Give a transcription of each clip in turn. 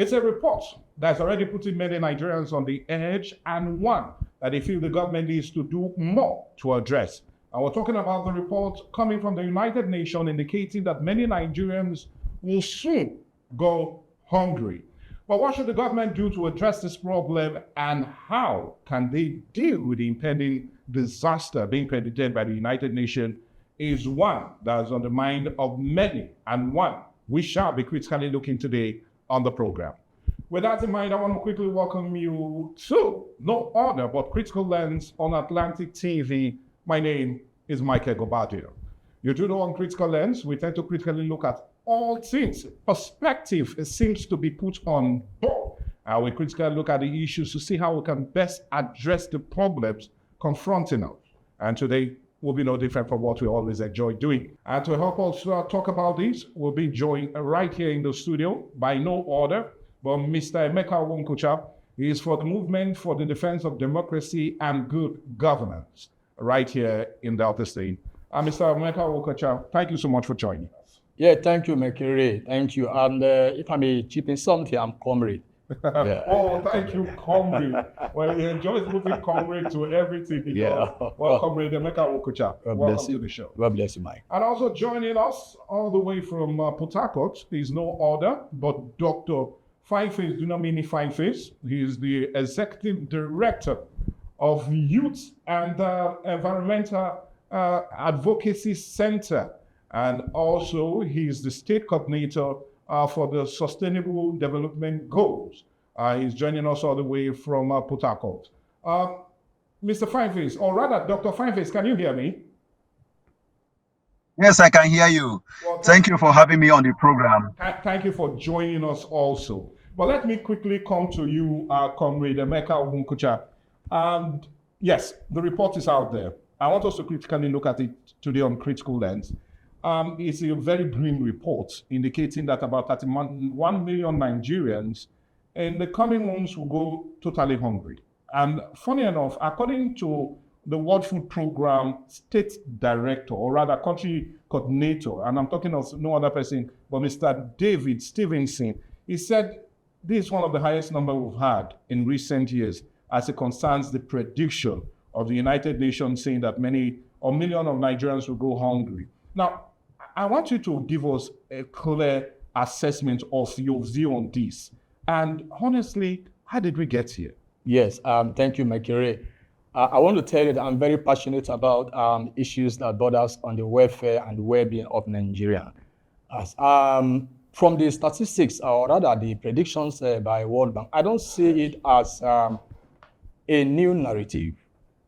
It's a report that's already putting many Nigerians on the edge, and one that they feel the government needs to do more to address. And we're talking about the report coming from the United Nations indicating that many Nigerians will soon go hungry. But what should the government do to address this problem, and how can they deal with the impending disaster being predicted by the United Nations is one that is on the mind of many, and one we shall be critically looking today on the program. With that in mind, I want to quickly welcome you to no other but Critical Lens on Atlantic TV. My name is Michael Gobadio. You do know on Critical Lens, we tend to critically look at all things. Perspective seems to be put on board. We critically look at the issues to see how we can best address the problems confronting us. And today will be no different from what we always enjoy doing. And to help us talk about this, we'll be joined right here in the studio by no other but Mr. Emeka Onwukucha. He is for the Movement for the Defense of Democracy and Good Governance right here in Delta State. Mr. Emeka Onwukucha, thank you so much for joining us. Yeah, thank you, Mekere. Thank you. And if I may chip in something, I'm comrade. Yeah. Oh, thank you, comrade. Well, he enjoys moving comrade to everything. Well, comrade Emeka Onwukucha, welcome to the show. God bless you, Mike. And also joining us all the way from Port Harcourt is no other but Dr. Fineface Dunamini Fineface. He is the Executive Director of Youth and Environmental Advocacy Center. And also, he is the State Coordinator for the Sustainable Development Goals. He's joining us all the way from Port Harcourt. Mr. Fineface, or rather, Dr. Fineface, can you hear me? Yes, I can hear you. Well, thank you for having me on the program. Thank you for joining us also. But let me quickly come to you, Comrade Emeka Onwukucha. And yes, the report is out there. I want us to critically look at it today on Critical Lens. It's a very grim report indicating that about 31 million Nigerians in the coming months will go totally hungry. And funny enough, according to the World Food Program State Director, or rather Country Coordinator, and I'm talking of no other person but Mr. David Stevenson, he said this is one of the highest numbers we've had in recent years as it concerns the prediction of the United Nations saying that many or millions of Nigerians will go hungry. Now, I want you to give us a clear assessment of your view on this. And honestly, how did we get here? Yes, thank you, Mekere. I want to tell you that I'm very passionate about issues that borders on the welfare and well-being of Nigeria. From the statistics, or rather the predictions by World Bank, I don't see it as a new narrative.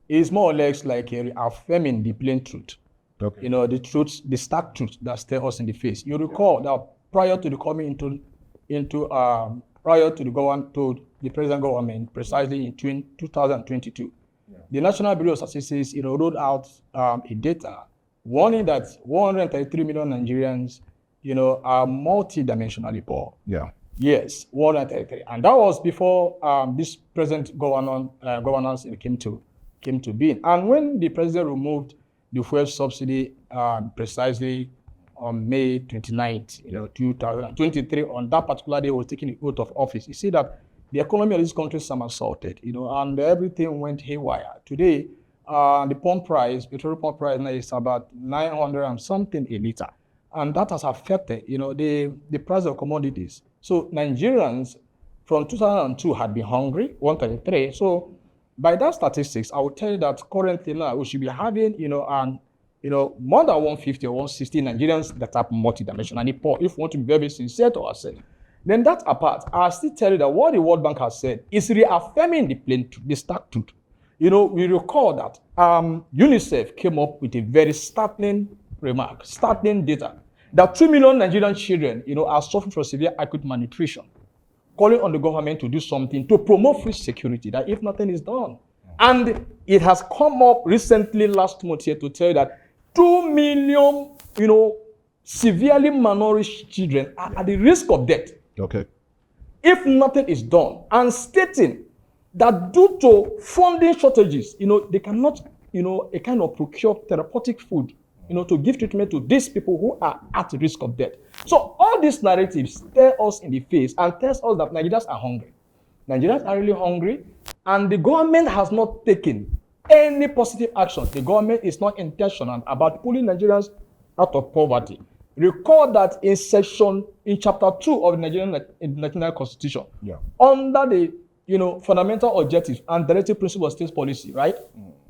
It's more or less like affirming the plain truth. Okay. You know, the truth, the stark truth that stares us in the face. You recall that prior to the coming prior to the present government, precisely in 2022, the National Bureau of Statistics, rolled out a data warning that 133 million Nigerians, are multidimensionally poor. Yeah. Yes, 133, and that was before this present governance came to being. And when the president removed the fuel subsidy precisely on May 29th, 2023, on that particular day, was taking the oath of office. You see that the economy of this country is somersaulted, and everything went haywire. Today, the petrol pump price now is about 900 and something a liter. And that has affected, the price of commodities. So Nigerians from 2002 had been hungry, 133. So by that statistics, I would tell you that currently now we should be having, more than 150 or 160 Nigerians that are multidimensionally poor, if we want to be very sincere to ourselves. Then that apart, I'll still tell you that what the World Bank has said is reaffirming the plain truth, the stark truth. We recall that UNICEF came up with a very startling remark, startling data, that 2 million Nigerian children, are suffering from severe acute malnutrition, calling on the government to do something to promote food security, that if nothing is done. And it has come up recently last month here to tell you that 2 million, severely malnourished children are at the risk of death. Okay. If nothing is done, and stating that due to funding shortages, they cannot, procure therapeutic food, to give treatment to these people who are at risk of death. So all these narratives stare us in the face and tells us that Nigerians are hungry. Nigerians are really hungry, and the government has not taken any positive action. The government is not intentional about pulling Nigerians out of poverty. Recall that in chapter 2 of the Nigerian National Constitution, under the fundamental objectives and directive principles of state policy, right?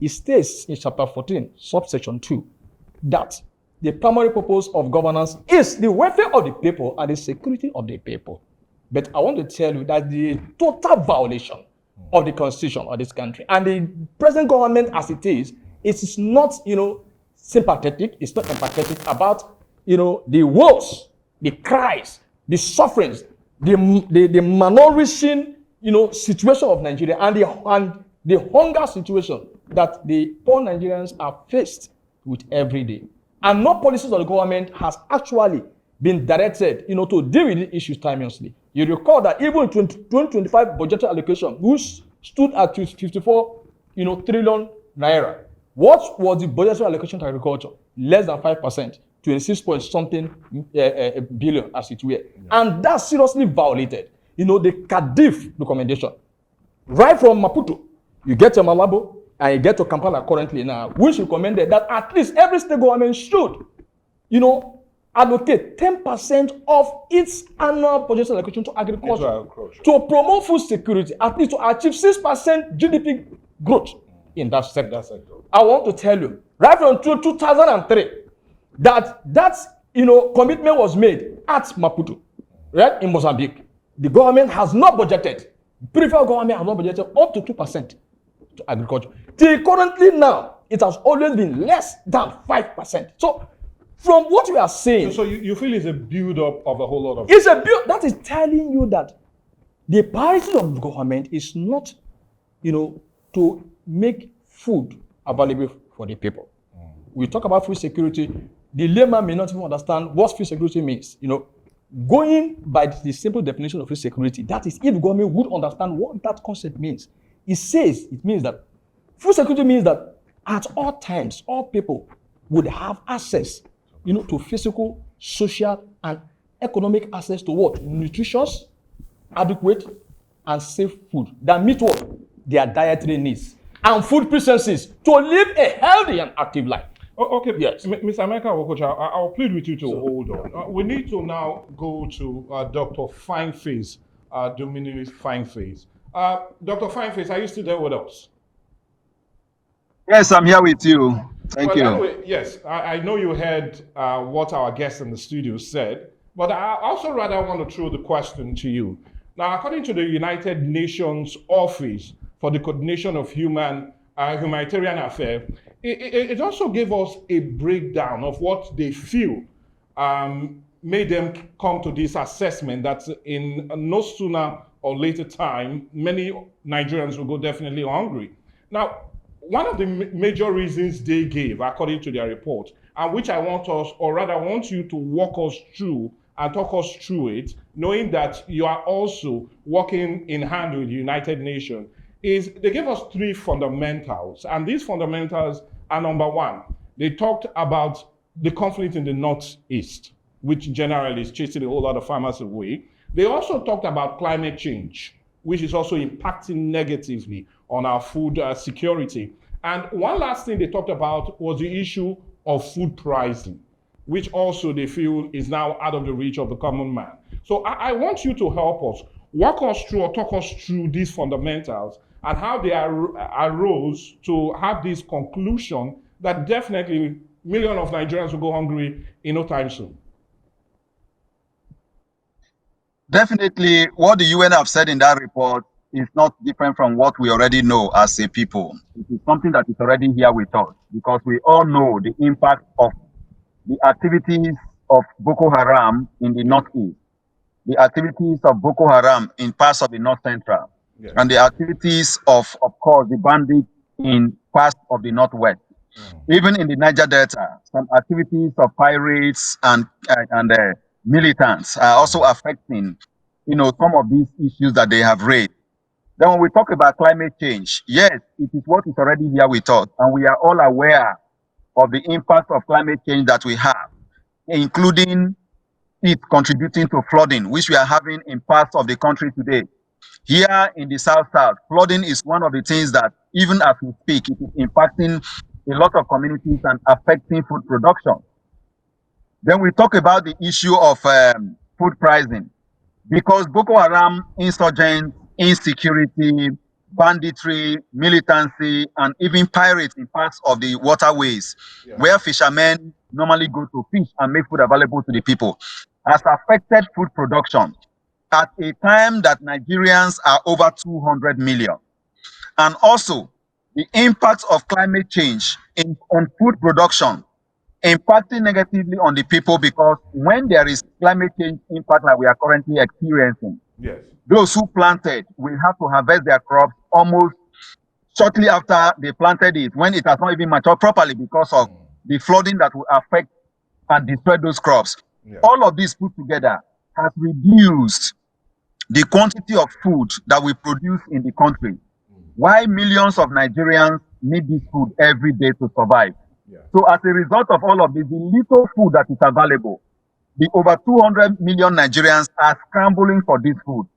It states in chapter 14, subsection 2, that the primary purpose of governance is the welfare of the people and the security of the people. But I want to tell you that the total violation of the constitution of this country and the present government as it is not, sympathetic, it's not empathetic about, the woes, the cries, the sufferings, the malnourishing, situation of Nigeria and the hunger situation that the poor Nigerians are faced with every day. And no policies of the government has actually been directed, to deal with the issues timelessly. You recall that even in 2025 budgetary allocation, which stood at 54, trillion naira. What was the budgetary allocation to agriculture? Less than 5%, 26 point something billion, as it were. Yeah. And that's seriously violated, the CADIF recommendation. Right from Maputo, you get to Malabo, and you get to Kampala currently now, which recommended that at least every state government should, allocate 10% of its annual budget allocation to agriculture to promote food security, at least to achieve 6% GDP growth in that sector. I want to tell you, right from 2003, that commitment was made at Maputo, right, in Mozambique. The government has not budgeted, previous government has not budgeted up to 2% to agriculture. Till currently now, it has always been less than 5%. So, from what we are saying, so you feel it's a build-up of a whole lot of... It's a build that is telling you that the priority of the government is not, to make food available for the people. We talk about food security. The layman may not even understand what food security means. Going by the simple definition of food security, that is, if the government would understand what that concept means, it means that food security means that at all times, all people would have access, to physical, social, and economic access to what? Nutritious, adequate, and safe food that meet what? Their dietary needs and food preferences to live a healthy and active life. Okay, yes. Mr. Emeka Wokocha, I'll plead with you to hold on. We need to now go to Dr. Fineface, Dominique Fineface. Dr. Fineface, are you still there with us? Yes, I'm here with you. Thank you. Anyway, yes, I know you heard what our guest in the studio said, but I also rather want to throw the question to you. Now, according to the United Nations Office for the Coordination of Humanitarian Affairs, it also gave us a breakdown of what they feel made them come to this assessment that in no sooner or later time, many Nigerians will go definitely hungry. Now, one of the major reasons they gave, according to their report, and which I want us, or rather want you to walk us through and talk us through it, knowing that you are also working in hand with the United Nations, is they gave us three fundamentals. And these fundamentals are: number one, they talked about the conflict in the Northeast, which generally is chasing a whole lot of farmers away. They also talked about climate change, which is also impacting negatively on our food security. And one last thing they talked about was the issue of food pricing, which also they feel is now out of the reach of the common man. So I want you to help us, walk us through or talk us through these fundamentals and how they arose to have this conclusion that definitely millions of Nigerians will go hungry in no time soon. Definitely, what the UN have said in that report is not different from what we already know as a people. It is something that is already here with us, because we all know the impact of the activities of Boko Haram in the Northeast, the activities of Boko Haram in parts of the North Central, and the activities of course, the bandits in parts of the Northwest. Even in the Niger Delta, some activities of pirates and militants are also affecting, some of these issues that they have raised. Then when we talk about climate change, yes, it is what is already here with us, and we are all aware of the impact of climate change that we have, including, it contributing to flooding, which we are having in parts of the country today. Here in the South, flooding is one of the things that, even as we speak, it is impacting a lot of communities and affecting food production. Then we talk about the issue of food pricing, because Boko Haram insurgents, insecurity, banditry, militancy, and even pirates in parts of the waterways where fishermen normally go to fish and make food available to the people has affected food production at a time that Nigerians are over 200 million. And also, the impact of climate change on food production impacting negatively on the people, because when there is climate change impact like we are currently experiencing, Yes. those who planted will have to harvest their crops almost shortly after they planted it, when it has not even matured properly because of the flooding that will affect and destroy those crops. Yeah. All of this put together has reduced the quantity of food that we produce in the country. Why millions of Nigerians need this food every day to survive. Yeah. So as a result of all of this, the little food that is available, the over 200 million Nigerians are scrambling for this food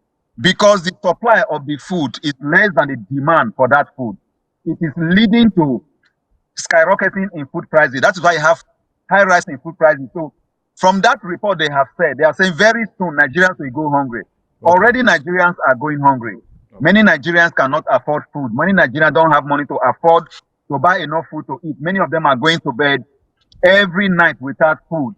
because the supply of the food is less than the demand for that food. It is leading to skyrocketing in food prices. That is why you have high rise in food prices. So from that report, they are saying very soon Nigerians will go hungry. Okay. Already Nigerians are going hungry. Okay. Many Nigerians cannot afford food. Many Nigerians don't have money to afford to buy enough food to eat. Many of them are going to bed every night without food.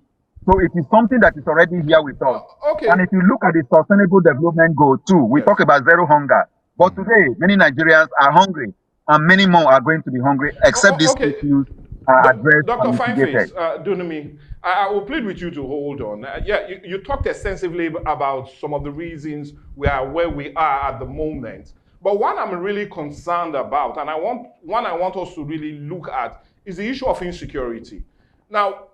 So it is something that is already here with us. Okay. And if you look at the Sustainable Development Goal too, we talk about zero hunger. But today, many Nigerians are hungry, and many more are going to be hungry, except these issues are addressed. Dr. Fineface, Dunumi, I will plead with you to hold on. You talked extensively about some of the reasons we are where we are at the moment. But one I'm really concerned about, and I want us to really look at, is the issue of insecurity. Now,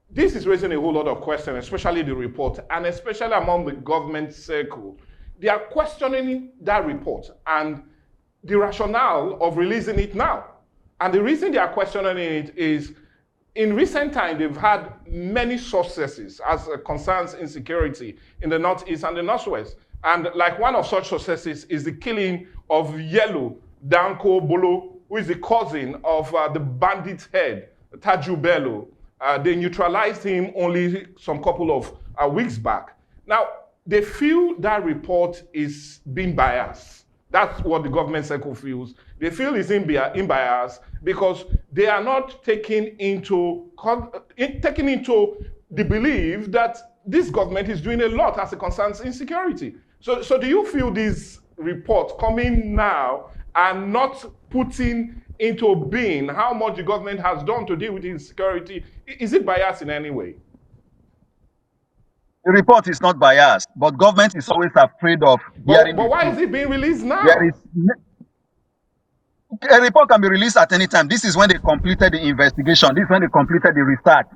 this is raising a whole lot of questions, especially the report, and especially among the government circle. They are questioning that report and the rationale of releasing it now. And the reason they are questioning it is, in recent time, they've had many successes as concerns insecurity in the Northeast and the Northwest. And like one of such successes is the killing of Yellow Danko Bolo, who is the cousin of the bandit head, Taju Bello. They neutralized him only some couple of weeks back. Now, they feel that report is being biased. That's what the government circle feels. They feel it's in bias because they are not taking into the belief that this government is doing a lot as it concerns insecurity. So do you feel this report coming now and not putting into being how much the government has done to deal with insecurity, is it biased in any way? The report is not biased, but government is always afraid of hearing. But why is it being released now? A report can be released at any time. This is when they completed the investigation. This is when they completed the research.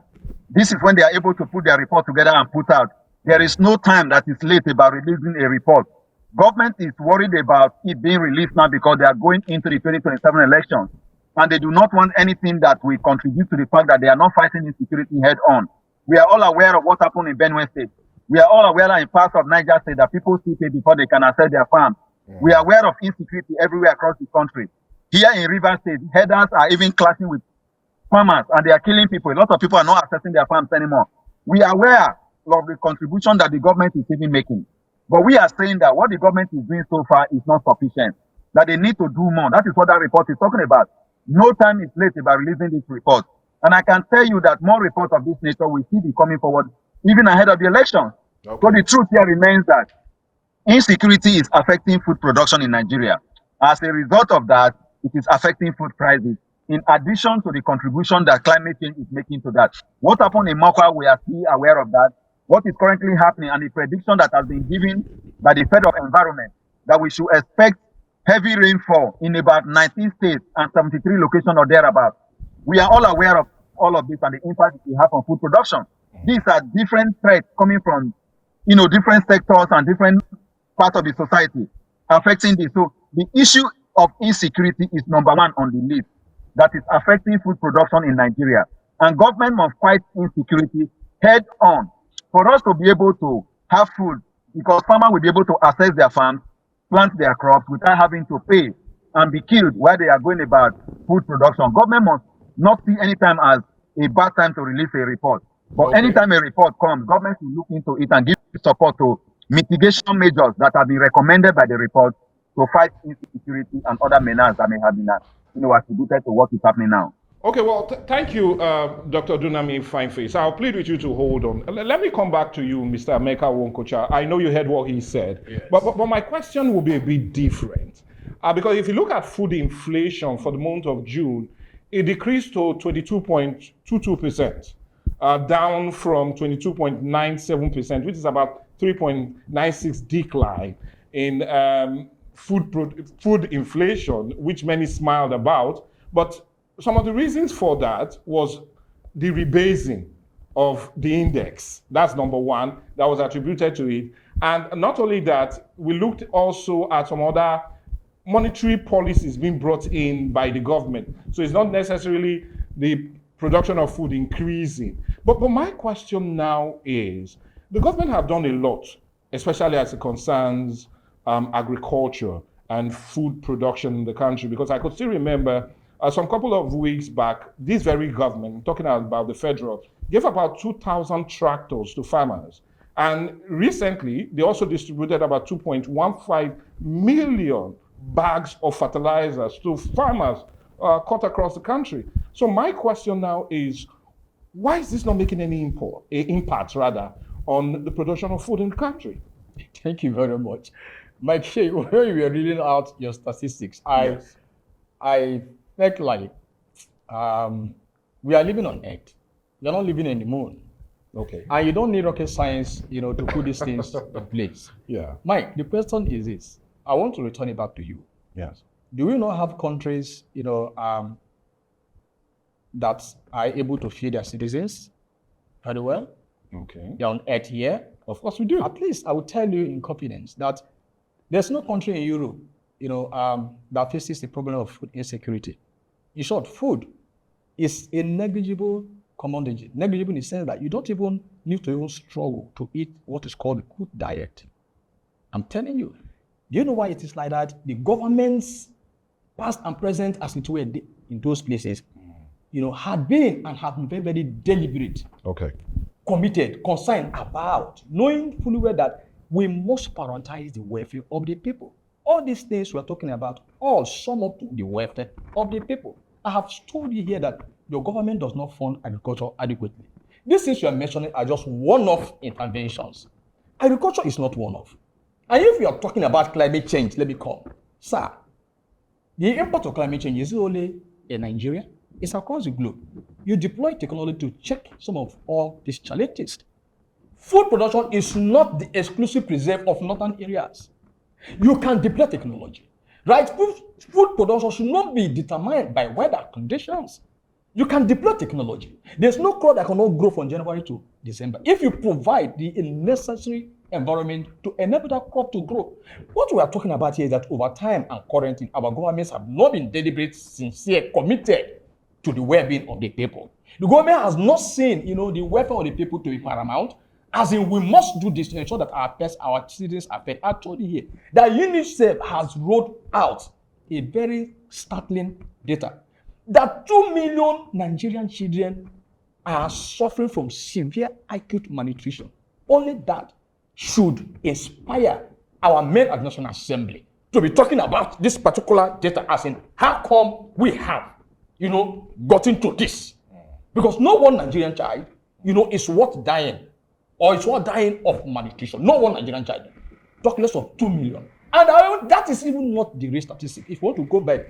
This is when they are able to put their report together and put out. There is no time that is late about releasing a report. Government is worried about it being released now because they are going into the 2027 elections. And they do not want anything that will contribute to the fact that they are not fighting insecurity head on. We are all aware of what happened in Benue State. We are all aware in parts of Niger State that people still pay before they can access their farms. We are aware of insecurity everywhere across the country. Here in Rivers State, herders are even clashing with farmers and they are killing people. A lot of people are not accessing their farms anymore. We are aware of the contribution that the government is even making. But we are saying that what the government is doing so far is not sufficient, that they need to do more. That is what that report is talking about. No time is late about releasing this report. And I can tell you that more reports of this nature will still be coming forward even ahead of the elections. Okay. So the truth here remains that insecurity is affecting food production in Nigeria. As a result of that, it is affecting food prices, in addition to the contribution that climate change is making to that. What happened in Mokwa, we are still aware of that. What is currently happening and the prediction that has been given by the Federal Environment, that we should expect heavy rainfall in about 19 states and 73 locations or thereabouts. We are all aware of all of this and the impact it will have on food production. These are different threats coming from, different sectors and different parts of the society affecting this. So the issue of insecurity is number one on the list that is affecting food production in Nigeria. And government must fight insecurity head on for us to be able to have food, because farmers will be able to access their farms, plant their crops without having to pay and be killed while they are going about food production. Government must not see any time as a bad time to release a report. But Okay. anytime a report comes, government will look into it and give support to mitigation measures that have been recommended by the report to fight insecurity and other menaces that may have been attributed to what is happening now. Okay, well, thank you, Dr. Dunami Fineface. I'll plead with you to hold on. Let me come back to you, Mr. Emeka Wonkocha. I know you heard what he said, Yes. but my question will be a bit different. Because if you look at food inflation for the month of June, it decreased to 22.22%, down from 22.97%, which is about 3.96 decline in food inflation, which many smiled about. But some of the reasons for that was the rebasing of the index. That's number one, that was attributed to it. And not only that, we looked also at some other monetary policies being brought in by the government. So it's not necessarily the production of food increasing. But my question now is, the government have done a lot, especially as it concerns agriculture and food production in the country, because I could still remember some couple of weeks back, this very government, talking about the federal, gave about 2,000 tractors to farmers. And recently, they also distributed about 2.15 million bags of fertilizers to farmers cut across the country. So my question now is, why is this not making any impact on the production of food in the country? Thank you very much. Mike Shea, when you were reading out your statistics, Yes. I felt like we are living on Earth. We are not living in the moon. Okay. And you don't need rocket science, to put these things in place. Yeah. Mike, the question is this. I want to return it back to you. Yes. Do we not have countries, that are able to feed their citizens very well? Okay. They're on Earth here. Of course we do. At least I will tell you in confidence that there's no country in Europe, that faces the problem of food insecurity. In short, food is a negligible commodity. Negligible in the sense that you don't even need to even struggle to eat what is called a good diet. I'm telling you. Do you know why it is like that? The governments, past and present, as it were, in those places, had been and have been very, very deliberate, Okay. committed, concerned about, knowing fully well that we must prioritize the welfare of the people. All these things we're talking about all sum up to the welfare of the people. I have told you here that your government does not fund agriculture adequately. These things you are mentioning are just one-off interventions. Agriculture is not one-off. And if you are talking about climate change, let me come. Sir, the impact of climate change is only in Nigeria. It's across the globe. You deploy technology to check some of all these challenges. Food production is not the exclusive preserve of northern areas. You can deploy technology, right? Food production should not be determined by weather conditions. You can deploy technology. There's no crop that cannot grow from January to December. If you provide the necessary environment to enable that crop to grow. What we are talking about here is that over time and currently, our governments have not been deliberate, sincere, committed to the well-being of the people. The government has not seen, the welfare of the people to be paramount, as in we must do this to ensure that our citizens are fed. I told you here that UNICEF has rolled out a very startling data that 2 million Nigerian children are suffering from severe acute malnutrition. Only that should inspire our men at National Assembly to be talking about this particular data, as in how come we have, gotten to this. Because no one Nigerian child, is worth dying, or is worth dying of malnutrition. No one Nigerian child. Talk less of 2 million. And that is even not the real statistic. If you want to go by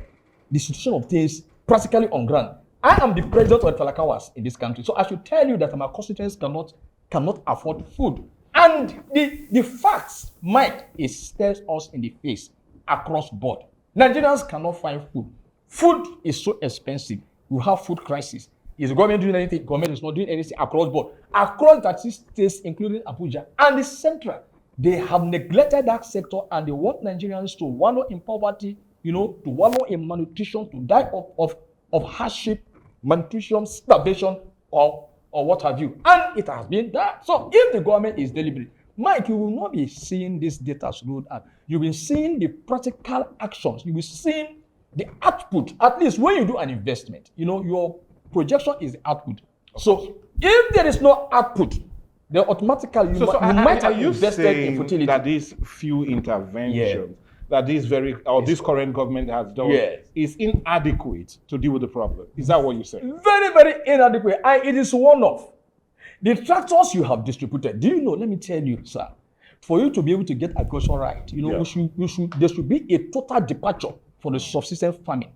the situation of things practically on ground, I am the president of the Falakawas in this country. So I should tell you that my constituents cannot afford food. And the facts, Mike, stares us in the face across board. Nigerians cannot find food. Food is so expensive. We have food crisis. Is the government doing anything? Government is not doing anything across board. Across 30 states, including Abuja and the central, they have neglected that sector and they want Nigerians to wallow in poverty, to wallow in malnutrition, to die of hardship, malnutrition, starvation, or or what have you. And it has been that. So if the government is deliberate, Mike, you will not be seeing this data rolled out. You'll be seeing the practical actions. You'll be seeing the output. At least when you do an investment, your projection is the output. So if there is no output, then automatically you might have invested in fertility. That these few interventions that this current government has done is inadequate to deal with the problem. Is that what you say? Very, very inadequate. And it is one-off. The tractors you have distributed, do you know, let me tell you, sir, for you to be able to get agriculture right, there should be a total departure for the subsistence farming.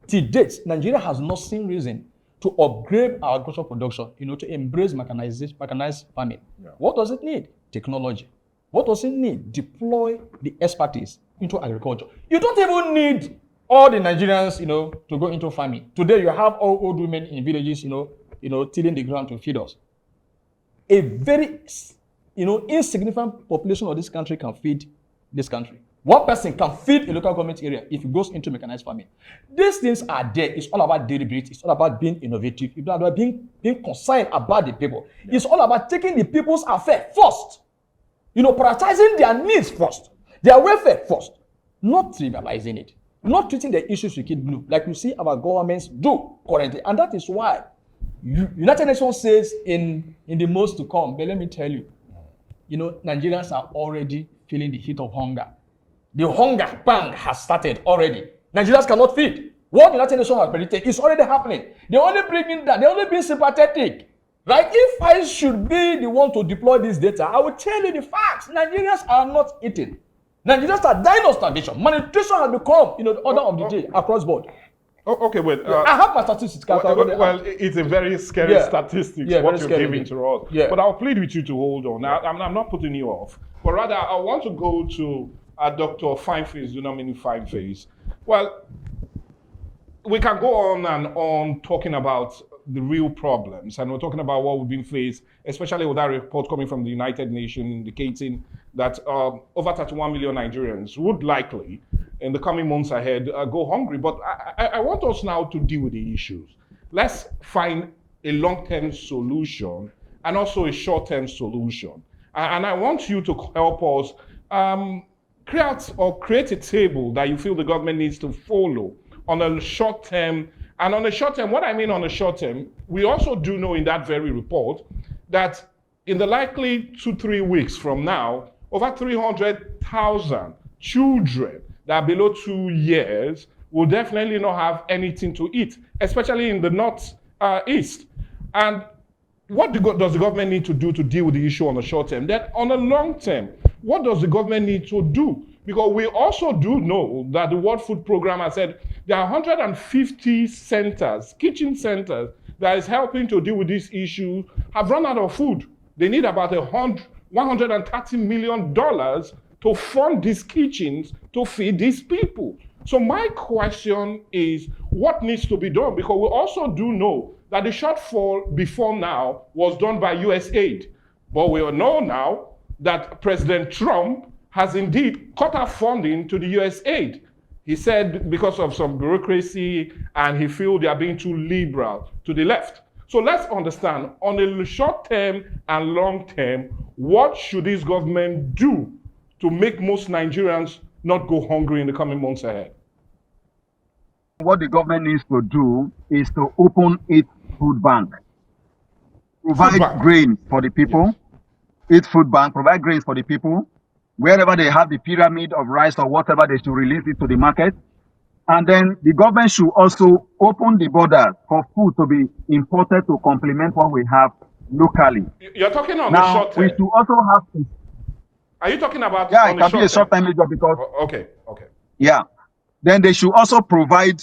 To date, Nigeria has not seen reason to upgrade our agricultural production, to embrace mechanized farming. Yeah. What does it need? Technology. What does it need? Deploy the expertise into agriculture. You don't even need all the Nigerians, to go into farming. Today, you have all old women in villages, tilling the ground to feed us. A very, insignificant population of this country can feed this country. One person can feed a local government area if it goes into mechanized farming. These things are there. It's all about deliberate. It's all about being innovative. It's all about being concerned about the people. Yeah. It's all about taking the people's affair first. Prioritizing their needs first, their welfare first, not trivializing it, not treating the issues with kid glue like you see our governments do currently. And that is why United Nations says in the months to come, but let me tell you, Nigerians are already feeling the heat of hunger. The hunger bang has started already. Nigerians cannot feed. What the United Nations has predicted is already happening. They're only bringing that. They're only being sympathetic. Right? If I should be the one to deploy this data, I will tell you the facts. Nigerians are not eating. Nigerians are dying of starvation. Malnutrition has become, the order of the day across board. Okay, wait. I have my statistics. Well, it's a very scary statistics what you're giving to us. Yeah. But I'll plead with you to hold on. I'm not putting you off. But rather, I want to go to Dr. Fineface, Fineface. Well, we can go on and on talking about the real problems, and we're talking about what we've been faced, especially with that report coming from the United Nations indicating that over 31 million Nigerians would likely, in the coming months ahead, go hungry. But I want us now to deal with the issues. Let's find a long-term solution and also a short-term solution. And I want you to help us create a table that you feel the government needs to follow on a short term. And on the short term, what I mean on the short term, we also do know in that very report that in the likely 2-3 weeks from now, over 300,000 children that are below 2 years will definitely not have anything to eat, especially in the northeast. And what does the government need to do to deal with the issue on the short term? Then on the long term, what does the government need to do? Because we also do know that the World Food Program has said there are 150 centers, kitchen centers, that is helping to deal with this issue, have run out of food. They need about $130 million to fund these kitchens to feed these people. So my question is, what needs to be done? Because we also do know that the shortfall before now was done by US aid. But we all know now that President Trump has indeed cut off funding to the US aid. He said because of some bureaucracy, and he feels they are being too liberal to the left. So let's understand, on the short term and long term, what should this government do to make most Nigerians not go hungry in the coming months ahead? What the government needs to do is to open its food bank, provide grain for the people, its food bank, provide grains for the people. Wherever they have the pyramid of rice or whatever, they should release it to the market. And then the government should also open the borders for food to be imported to complement what we have locally. You're talking on now, the short term. We should also have... Are you talking about... Yeah, it can be a short-term measure because... Okay. Yeah. Then they should also provide,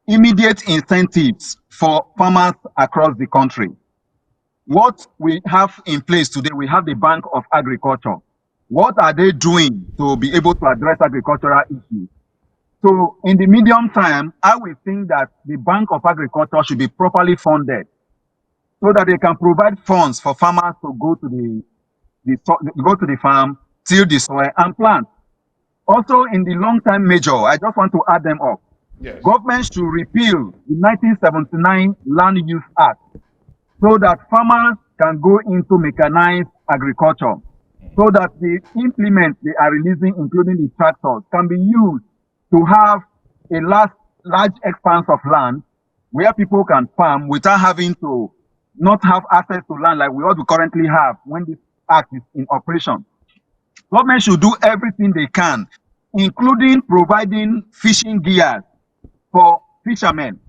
immediate incentives for farmers across the country. What we have in place today, we have the Bank of Agriculture. What are they doing to be able to address agricultural issues? So in the medium term, I will think that the Bank of Agriculture should be properly funded so that they can provide funds for farmers to go to the farm, till the soil and plant. Also in the long-term measure, I just want to add them up. Yes. Government should repeal the 1979 Land Use Act so that farmers can go into mechanized agriculture, so that the implements they are releasing, including the tractors, can be used to have a large expanse of land where people can farm without having to not have access to land like what we currently have when this act is in operation. Government should do everything they can, including providing fishing gears for fishermen.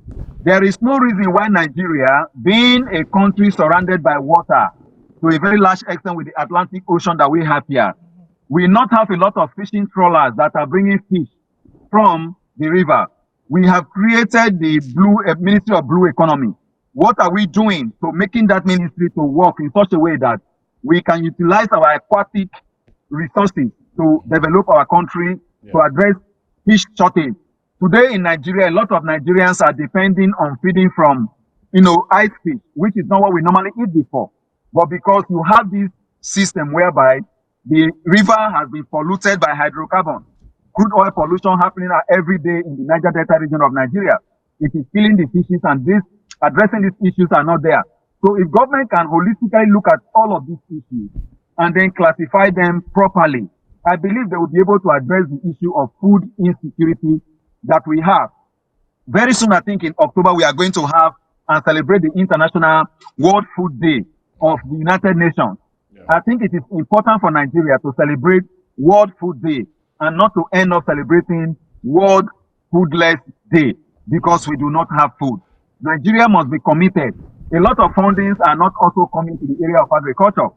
There is no reason why Nigeria, being a country surrounded by water to a very large extent with the Atlantic Ocean that we have here, we not have a lot of fishing trawlers that are bringing fish from the river. We have created the Ministry of Blue Economy. What are we doing to making that ministry to work in such a way that we can utilize our aquatic resources to develop our country, to address fish shortage? Today in Nigeria, a lot of Nigerians are depending on feeding from, ice fish, which is not what we normally eat before. But because you have this system whereby the river has been polluted by hydrocarbon, crude oil pollution happening every day in the Niger Delta region of Nigeria, it is killing the fishes, and addressing these issues are not there. So if government can holistically look at all of these issues and then classify them properly, I believe they will be able to address the issue of food insecurity that we have. Very soon, I think in October, we are going to have and celebrate the International World Food Day of the United Nations. I think it is important for Nigeria to celebrate World Food Day and not to end up celebrating World Foodless Day because we do not have food. Nigeria must be committed. A lot of fundings are not also coming to the area of agriculture.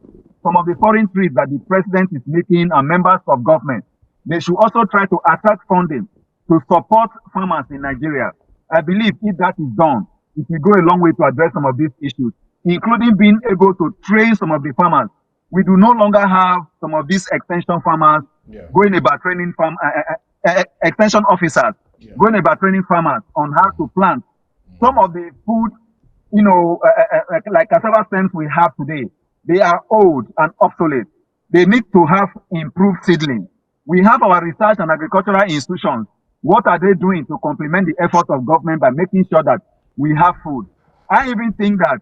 Some of the foreign trips that the president is making and members of government, they should also try to attract funding to support farmers in Nigeria. I believe if that is done, it will go a long way to address some of these issues, including being able to train some of the farmers. We do no longer have some of these extension farmers going about training extension officers going about training farmers on how to plant. Some of the food, like cassava stems we have today, they are old and obsolete. They need to have improved seedlings. We have our research and agricultural institutions. What are they doing to complement the effort of government by making sure that we have food? I even think that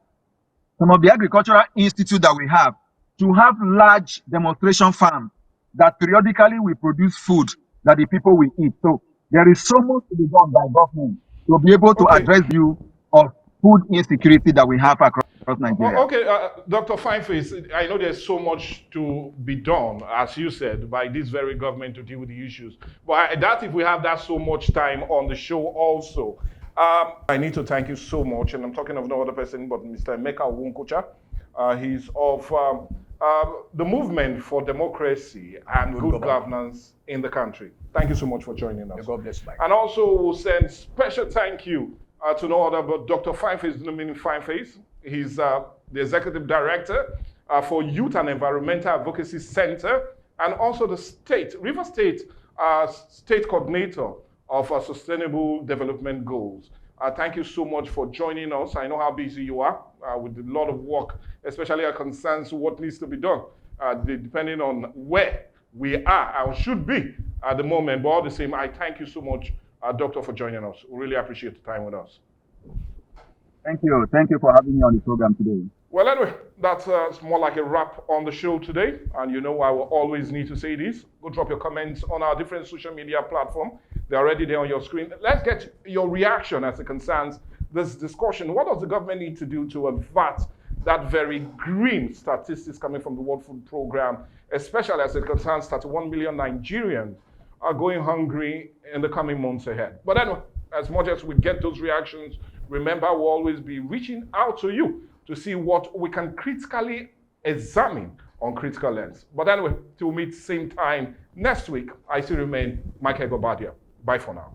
some of the agricultural institutes that we have to have large demonstration farms that periodically will produce food that the people will eat. So there is so much to be done by government to be able to address the issue of food insecurity that we have across Nigeria. Okay, Dr. Fineface, I know there's so much to be done, as you said, by this very government to deal with the issues. But I doubt if we have that so much time on the show also. I need to thank you so much, and I'm talking of no other person but Mr. Emeka Onwukocha. He's of the Movement for Democracy and Good Governance in the country. Thank you so much for joining us. God bless you. And also we'll send special thank you to no other but Dr. Fineface, meaning Fineface. He's the Executive Director for Youth and Environmental Advocacy Center, and also the River State State Coordinator of Sustainable Development Goals. Thank you so much for joining us. I know how busy you are with a lot of work, especially as concerns what needs to be done, depending on where we are or should be at the moment. But all the same, I thank you so much, Doctor, for joining us. We really appreciate the time with us. Thank you. Thank you for having me on the program today. Well, anyway, that's more like a wrap on the show today. And you know I will always need to say this. Go drop your comments on our different social media platforms. They're already there on your screen. Let's get your reaction as it concerns this discussion. What does the government need to do to avert that very grim statistics coming from the World Food Program, especially as it concerns 31 million Nigerians are going hungry in the coming months ahead? But anyway, as much as we get those reactions, remember we'll always be reaching out to you to see what we can critically examine on Critical Lens. But anyway, till we meet same time next week, I still remain Michael Gobadia. Bye for now.